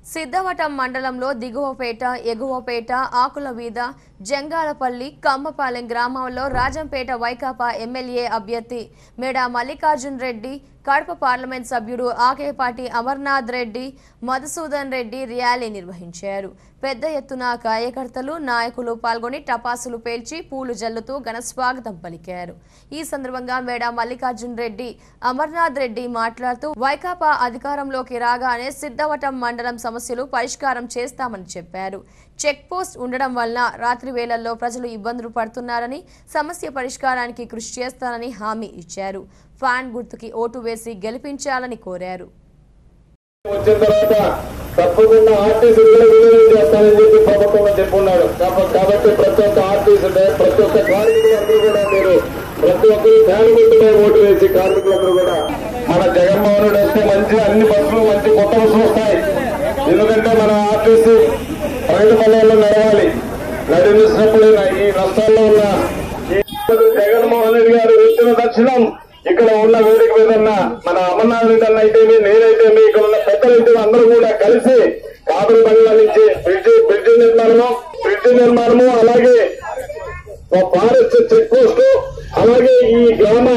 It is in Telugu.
సిద్ధవటం మండలంలో దిగువపేట, ఎగువపేట, ఆకులవీద, జంగాలపల్లి, కమ్మపాలెం గ్రామాల్లో రాజంపేట వైకాపా ఎమ్మెల్యే అభ్యర్థి మేడా మల్లికార్జున్ రెడ్డి, కడప పార్లమెంట్ సభ్యుడు ఆకేపాటి అమర్నాథ్ రెడ్డి, మధుసూదన్ రెడ్డి ర్యాలీ నిర్వహించారు. పెద్ద ఎత్తున కార్యకర్తలు, నాయకులు పాల్గొని టపాసులు పేల్చి పూలు జల్లుతూ ఘన స్వాగతం పలికారు. ఈ సందర్భంగా మేడా మల్లికార్జున్ రెడ్డి, అమర్నాథ్ రెడ్డి మాట్లాడుతూ వైకాపా అధికారంలోకి రాగానే సిద్ధవటం మండలం సమస్యలు పరిష్కారం చేస్తామని చెప్పారు. చెక్ పోస్ట్ ఉండడం వల్ల రాత్రి వేళల్లో ప్రజలు ఇబ్బందులు పడుతున్నారని, సమస్య పరిష్కారానికి కృషి చేస్తానని హామీ ఇచ్చారు. ఫ్యాన్ గుర్తుకి ఓటు వేసి గెలిపించాలని కోరారు. వచ్చిన తర్వాత తప్పకుండా ఆర్టీసీ విలీనం చేస్తానని చెప్పి ప్రభుత్వం చెప్పున్నాడు. కాబట్టి ప్రతి ఒక్క ఆర్టీసీ ప్రతి ఒక్క కార్మికులందరూ కూడా మీరు ప్రతి ఒక్కరు ఫ్యాన్ గుర్తుపై ఓటు వేసి కార్మికులందరూ కూడా మన జగన్మోహన్ రెడ్డి వస్తే మంచి అన్ని బస్సులు మంచి కొత్త బస్సులు వస్తాయి. ఎందుకంటే మన ఆర్టీసీ రైతు పల్లెల్లో నడవాలి. నడిపిస్తున్నప్పుడు ఈ నష్టాల్లో ఉన్న జగన్మోహన్ రెడ్డి గారు ఇచ్చిన దర్శనం ఇక్కడ ఉన్న వేదిక మీద ఉన్న మన అమర్నాథ్ రెడ్డి అన్న అయితేమి, నేనైతేమి, ఇక్కడ ఉన్న పెద్దలైతే అందరూ కూడా కలిసి కాపురి బంగ్లా నుంచి బ్రిడ్జి నిర్మాణము అలాగే ఫారెస్ట్ చెక్ పోస్ట్ అలాగే ఈ గ్రామ